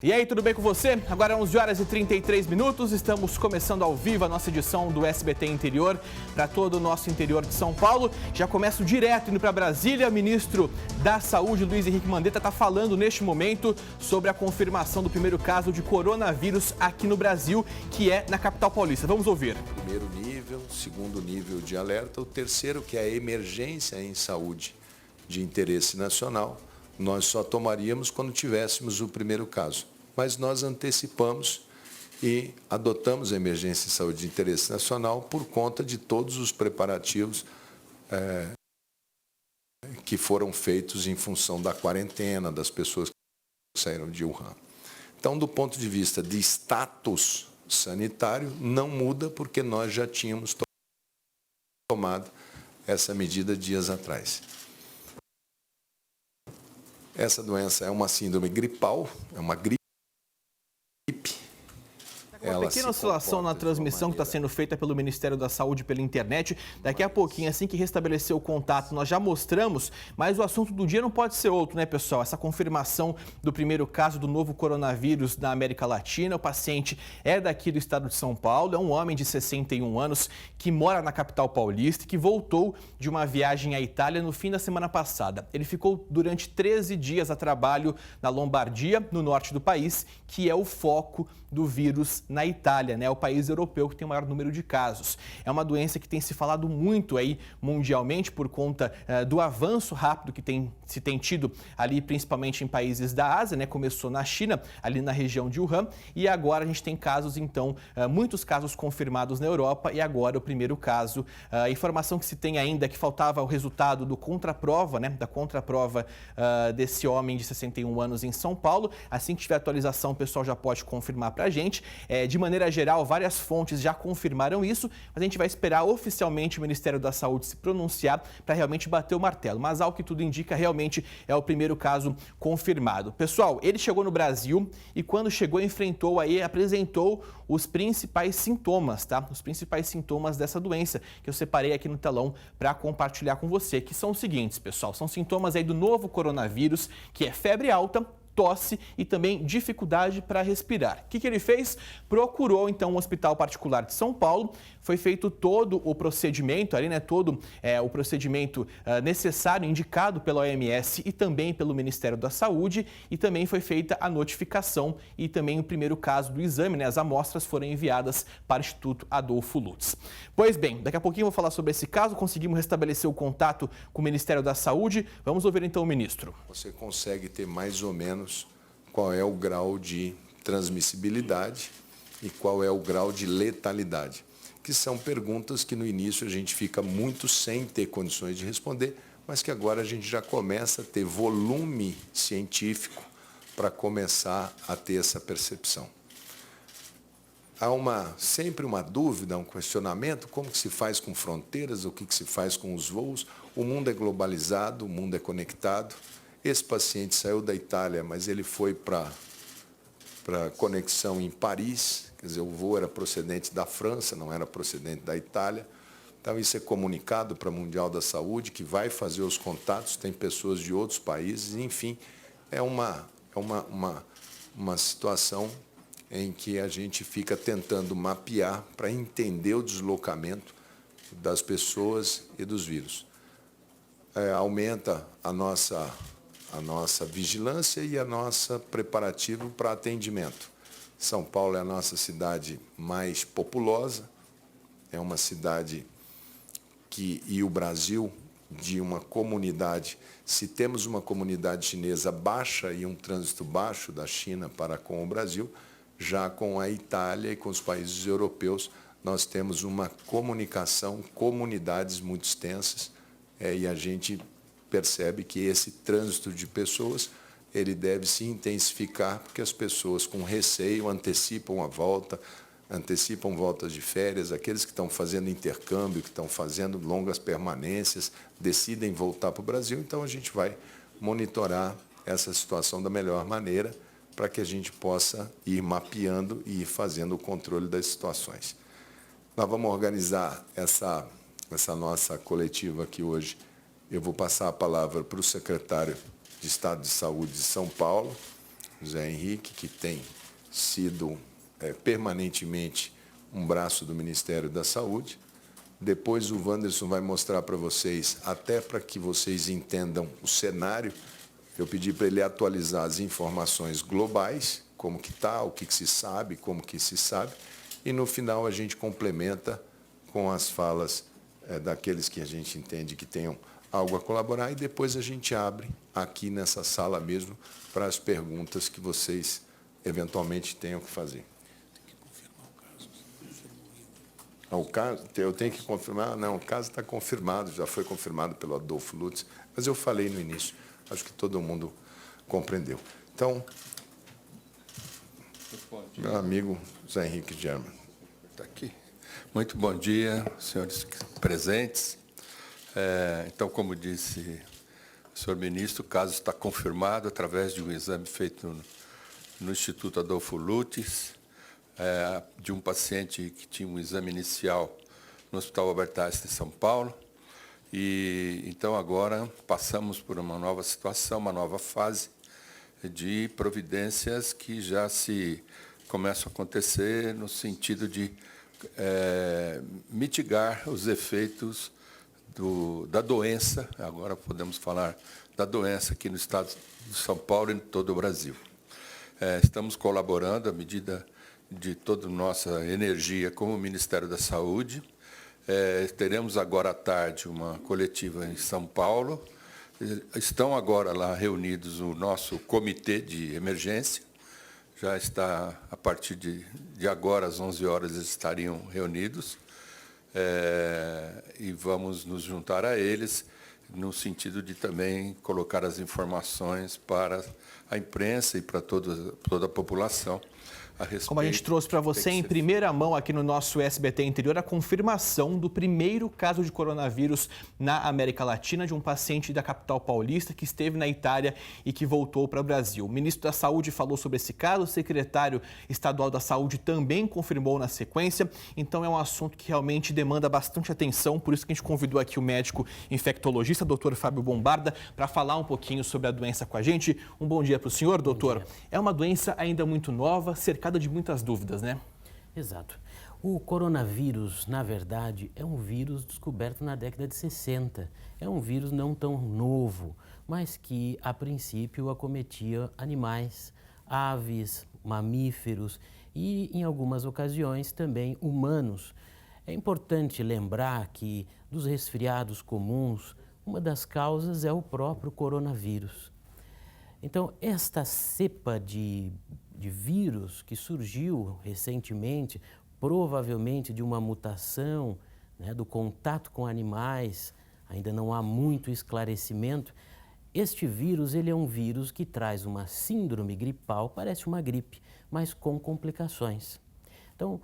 E aí, tudo bem com você? Agora 11 horas e 33 minutos, estamos começando ao vivo a nossa edição do SBT Interior para todo o nosso interior de São Paulo. Já começo direto indo para Brasília. O ministro da Saúde, Luiz Henrique Mandetta, está falando neste momento sobre a confirmação do primeiro caso de coronavírus aqui no Brasil, que é na capital paulista. Vamos ouvir. Primeiro nível, segundo nível de alerta, o terceiro, que é a emergência em saúde de interesse nacional. Nós só tomaríamos quando tivéssemos o primeiro caso. Mas nós antecipamos e adotamos a emergência em saúde de interesse nacional por conta de todos os preparativos que foram feitos em função da quarentena, das pessoas que saíram de Wuhan. Então, do ponto de vista de status sanitário, não muda porque nós já tínhamos tomado essa medida dias atrás. Essa doença é uma síndrome gripal, é uma gripe. Uma pequena oscilação na transmissão que está sendo feita pelo Ministério da Saúde pela internet. Daqui a pouquinho, assim que restabelecer o contato, nós já mostramos, mas o assunto do dia não pode ser outro, né, pessoal? Essa confirmação do primeiro caso do novo coronavírus na América Latina. O paciente é daqui do estado de São Paulo, é um homem de 61 anos que mora na capital paulista e que voltou de uma viagem à Itália no fim da semana passada. Ele ficou durante 13 dias a trabalho na Lombardia, no norte do país, que é o foco do vírus na Itália, né? O país europeu que tem o maior número de casos. É uma doença que tem se falado muito aí mundialmente por conta do avanço rápido que se tem tido ali, principalmente em países da Ásia, né? Começou na China, ali na região de Wuhan, e agora a gente tem casos, então, muitos casos confirmados na Europa e agora o primeiro caso. A informação que se tem ainda é que faltava o resultado do contraprova, né? Da contraprova desse homem de 61 anos em São Paulo. Assim que tiver atualização, o pessoal já pode confirmar pra gente. De maneira geral, várias fontes já confirmaram isso, mas a gente vai esperar oficialmente o Ministério da Saúde se pronunciar para realmente bater o martelo. Mas ao que tudo indica, realmente é o primeiro caso confirmado. Pessoal, ele chegou no Brasil e quando chegou apresentou os principais sintomas, tá? Os principais sintomas dessa doença que eu separei aqui no telão para compartilhar com você, que são os seguintes, pessoal. São sintomas aí do novo coronavírus, que é febre alta, tosse e também dificuldade para respirar. O que ele fez? Procurou, então, um hospital particular de São Paulo. Foi feito todo o procedimento ali, né? Todo o procedimento necessário, indicado pela OMS e também pelo Ministério da Saúde. E também foi feita a notificação e também o primeiro caso do exame, né? As amostras foram enviadas para o Instituto Adolfo Lutz. Pois bem, daqui a pouquinho eu vou falar sobre esse caso. Conseguimos restabelecer o contato com o Ministério da Saúde. Vamos ouvir então o ministro. Você consegue ter mais ou menos qual é o grau de transmissibilidade e qual é o grau de letalidade, que são perguntas que no início a gente fica muito sem ter condições de responder, mas que agora a gente já começa a ter volume científico para começar a ter essa percepção. Há sempre uma dúvida, um questionamento, como que se faz com fronteiras, o que se faz com os voos. O mundo é globalizado, o mundo é conectado. Esse paciente saiu da Itália, mas ele foi para conexão em Paris, quer dizer, o voo era procedente da França, não era procedente da Itália. Então, isso é comunicado para a Mundial da Saúde, que vai fazer os contatos, tem pessoas de outros países, enfim, é uma situação em que a gente fica tentando mapear para entender o deslocamento das pessoas e dos vírus. Aumenta a nossa vigilância e a nossa preparativo para atendimento. São Paulo é a nossa cidade mais populosa, é uma cidade e o Brasil de uma comunidade, se temos uma comunidade chinesa baixa e um trânsito baixo da China para com o Brasil, já com a Itália e com os países europeus, nós temos uma comunicação, comunidades muito extensas, e a gente percebe que esse trânsito de pessoas ele deve se intensificar porque as pessoas com receio antecipam a volta, antecipam voltas de férias, aqueles que estão fazendo intercâmbio, que estão fazendo longas permanências, decidem voltar para o Brasil, então a gente vai monitorar essa situação da melhor maneira para que a gente possa ir mapeando e ir fazendo o controle das situações. Nós vamos organizar essa nossa coletiva aqui hoje. Eu vou passar a palavra para o secretário de Estado de Saúde de São Paulo, Zé Henrique, que tem sido permanentemente um braço do Ministério da Saúde. Depois o Wanderson vai mostrar para vocês, até para que vocês entendam o cenário, eu pedi para ele atualizar as informações globais, como que está, o que se sabe, como que se sabe, e no final a gente complementa com as falas daqueles que a gente entende que tenham algo a colaborar, e depois a gente abre aqui nessa sala mesmo para as perguntas que vocês eventualmente tenham que fazer. O caso, eu tenho que confirmar? Não, o caso está confirmado, já foi confirmado pelo Adolfo Lutz, mas eu falei no início, acho que todo mundo compreendeu. Então, meu amigo Zé Henrique German. Está aqui. Muito bom dia, senhores presentes. Então, como disse o senhor ministro, o caso está confirmado através de um exame feito no Instituto Adolfo Lutz, de um paciente que tinha um exame inicial no Hospital Albert Einstein, em São Paulo. E, então, agora passamos por uma nova situação, uma nova fase de providências que já se começam a acontecer no sentido de mitigar os efeitos da doença, agora podemos falar da doença aqui no estado de São Paulo e em todo o Brasil. Estamos colaborando à medida de toda a nossa energia com o Ministério da Saúde. Teremos agora à tarde uma coletiva em São Paulo. Estão agora lá reunidos o nosso comitê de emergência. Já está, a partir de agora, às 11 horas, eles estariam reunidos. E vamos nos juntar a eles no sentido de também colocar as informações para a imprensa e para toda a população. Como a gente trouxe para você em primeira mão aqui no nosso SBT Interior, a confirmação do primeiro caso de coronavírus na América Latina de um paciente da capital paulista que esteve na Itália e que voltou para o Brasil. O ministro da Saúde falou sobre esse caso, o secretário estadual da Saúde também confirmou na sequência. Então é um assunto que realmente demanda bastante atenção, por isso que a gente convidou aqui o médico infectologista, doutor Fábio Bombarda, para falar um pouquinho sobre a doença com a gente. Um bom dia para o senhor, doutor. É uma doença ainda muito nova, cercada de muitas dúvidas, né? Exato. O coronavírus, na verdade, é um vírus descoberto na década de 60. É um vírus não tão novo, mas que, a princípio, acometia animais, aves, mamíferos e, em algumas ocasiões, também humanos. É importante lembrar que, dos resfriados comuns, uma das causas é o próprio coronavírus. Então, esta cepa de vírus que surgiu recentemente, provavelmente de uma mutação, né, do contato com animais, ainda não há muito esclarecimento. Este vírus, ele é um vírus que traz uma síndrome gripal, parece uma gripe, mas com complicações. Então,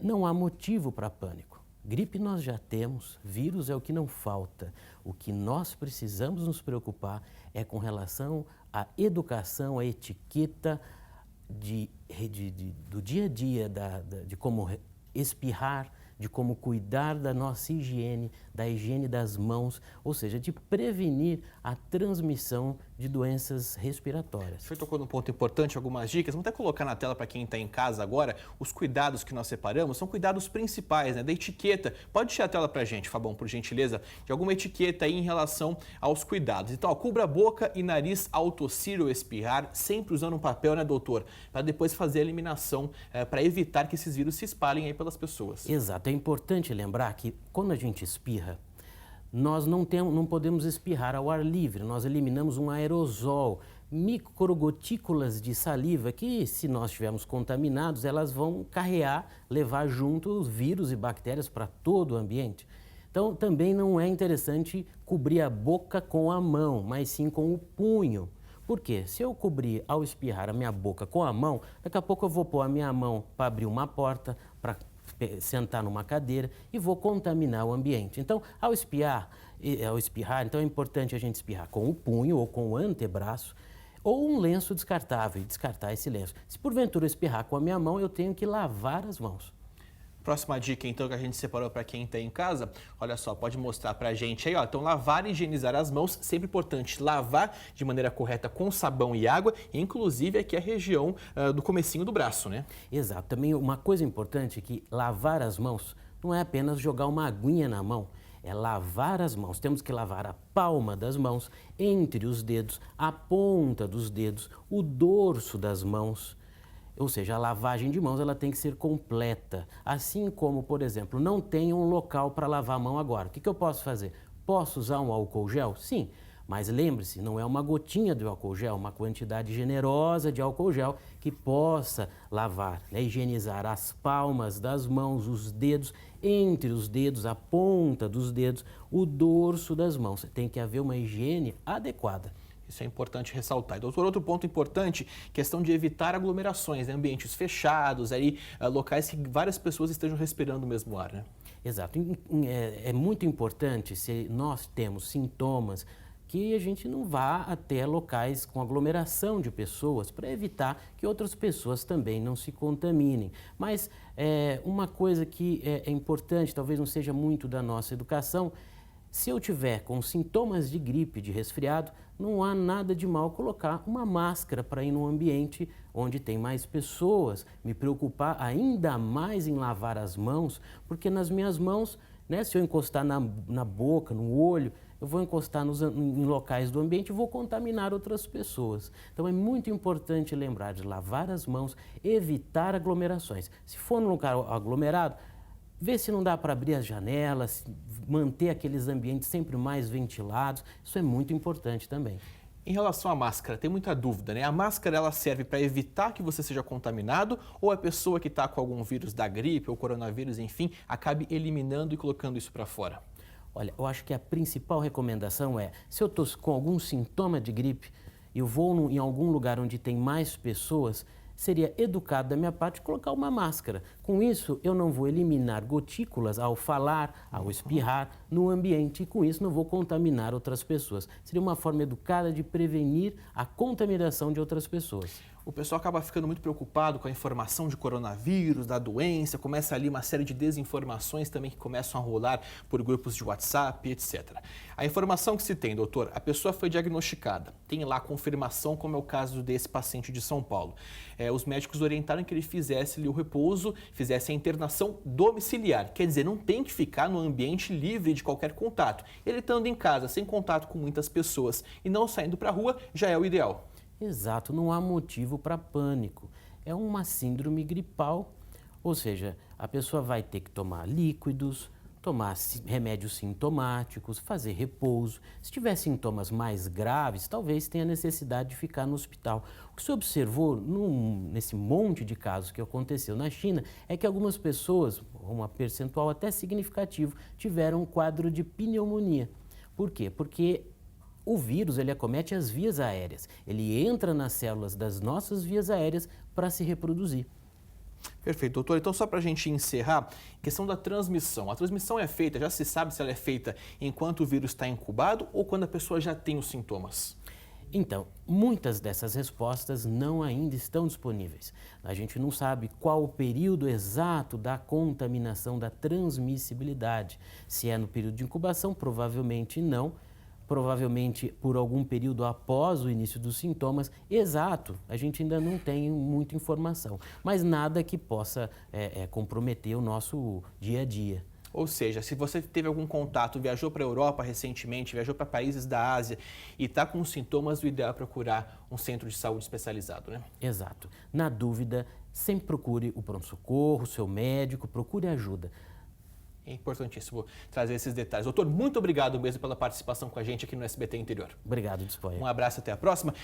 não há motivo para pânico. Gripe nós já temos, vírus é o que não falta. O que nós precisamos nos preocupar é com relação à educação, à etiqueta do dia a dia, de como espirrar, de como cuidar da nossa higiene, da higiene das mãos, ou seja, de prevenir a transmissão de doenças respiratórias. O senhor tocou num ponto importante, algumas dicas. Vamos até colocar na tela para quem está em casa agora os cuidados que nós separamos. São cuidados principais, né, da etiqueta. Pode deixar a tela para a gente, Fabão, por gentileza, de alguma etiqueta aí em relação aos cuidados. Então, ó, cubra a boca e nariz ao tossir ou espirrar, sempre usando um papel, né, doutor? Para depois fazer a eliminação, para evitar que esses vírus se espalhem aí pelas pessoas. Exato. É importante lembrar que quando a gente espirra, nós não podemos espirrar ao ar livre, nós eliminamos um aerosol, microgotículas de saliva que, se nós estivermos contaminados, elas vão levar junto os vírus e bactérias para todo o ambiente. Então, também não é interessante cobrir a boca com a mão, mas sim com o punho. Por quê? Se eu cobrir ao espirrar a minha boca com a mão, daqui a pouco eu vou pôr a minha mão para abrir uma porta, para sentar numa cadeira e vou contaminar o ambiente. Então, ao espirrar, então é importante a gente espirrar com o punho ou com o antebraço ou um lenço descartável e descartar esse lenço. Se porventura eu espirrar com a minha mão, eu tenho que lavar as mãos. Próxima dica, então, que a gente separou para quem está em casa, olha só, pode mostrar para a gente aí, ó. Então, lavar e higienizar as mãos, sempre importante lavar de maneira correta com sabão e água, inclusive aqui a região do comecinho do braço, né? Exato. Também uma coisa importante é que lavar as mãos não é apenas jogar uma aguinha na mão, é lavar as mãos. Temos que lavar a palma das mãos, entre os dedos, a ponta dos dedos, o dorso das mãos. Ou seja, a lavagem de mãos ela tem que ser completa. Assim como, por exemplo, não tenho um local para lavar a mão agora. O que eu posso fazer? Posso usar um álcool gel? Sim, mas lembre-se, não é uma gotinha de álcool gel, uma quantidade generosa de álcool gel que possa lavar, né? Higienizar as palmas das mãos, os dedos, entre os dedos, a ponta dos dedos, o dorso das mãos. Tem que haver uma higiene adequada. Isso é importante ressaltar. E, doutor, outro ponto importante, questão de evitar aglomerações, né? Ambientes fechados, aí, locais que várias pessoas estejam respirando o mesmo ar, né? Exato. É muito importante, se nós temos sintomas, que a gente não vá até locais com aglomeração de pessoas para evitar que outras pessoas também não se contaminem. Mas uma coisa que é importante, talvez não seja muito da nossa educação, se eu tiver com sintomas de gripe, de resfriado, não há nada de mal colocar uma máscara para ir num ambiente onde tem mais pessoas, me preocupar ainda mais em lavar as mãos, porque nas minhas mãos, né, se eu encostar na boca, no olho, eu vou encostar em locais do ambiente e vou contaminar outras pessoas. Então é muito importante lembrar de lavar as mãos, evitar aglomerações. Se for num lugar aglomerado, vê se não dá para abrir as janelas, manter aqueles ambientes sempre mais ventilados. Isso é muito importante também. Em relação à máscara, tem muita dúvida, né? A máscara ela serve para evitar que você seja contaminado ou a pessoa que está com algum vírus da gripe ou coronavírus, enfim, acabe eliminando e colocando isso para fora? Olha, eu acho que a principal recomendação é, se eu estou com algum sintoma de gripe e eu vou em algum lugar onde tem mais pessoas, seria educado da minha parte colocar uma máscara. Com isso, eu não vou eliminar gotículas ao falar, ao espirrar no ambiente e com isso não vou contaminar outras pessoas. Seria uma forma educada de prevenir a contaminação de outras pessoas. O pessoal acaba ficando muito preocupado com a informação de coronavírus, da doença, começa ali uma série de desinformações também que começam a rolar por grupos de WhatsApp, etc. A informação que se tem, doutor, a pessoa foi diagnosticada, tem lá a confirmação, como é o caso desse paciente de São Paulo. Os médicos orientaram que ele fizesse ali o repouso, fizesse a internação domiciliar, quer dizer, não tem que ficar no ambiente livre de qualquer contato. Ele estando em casa, sem contato com muitas pessoas e não saindo para a rua, já é o ideal. Exato, não há motivo para pânico. É uma síndrome gripal, ou seja, a pessoa vai ter que tomar líquidos, tomar remédios sintomáticos, fazer repouso. Se tiver sintomas mais graves, talvez tenha necessidade de ficar no hospital. O que se observou nesse monte de casos que aconteceu na China é que algumas pessoas, um percentual até significativo, tiveram um quadro de pneumonia. Por quê? Porque o vírus ele acomete as vias aéreas, ele entra nas células das nossas vias aéreas para se reproduzir. Perfeito, doutor. Então, só para a gente encerrar, questão da transmissão. A transmissão é feita, já se sabe se ela é feita enquanto o vírus está incubado ou quando a pessoa já tem os sintomas? Então, muitas dessas respostas não ainda estão disponíveis. A gente não sabe qual o período exato da contaminação, da transmissibilidade. Se é no período de incubação, provavelmente não. Provavelmente por algum período após o início dos sintomas, exato, a gente ainda não tem muita informação, mas nada que possa comprometer o nosso dia a dia. Ou seja, se você teve algum contato, viajou para a Europa recentemente, viajou para países da Ásia e está com sintomas, o ideal é procurar um centro de saúde especializado, né? Exato. Na dúvida, sempre procure o pronto-socorro, o seu médico, procure ajuda. É importantíssimo trazer esses detalhes. Doutor, muito obrigado mesmo pela participação com a gente aqui no SBT Interior. Obrigado, disponha. Um abraço, até a próxima.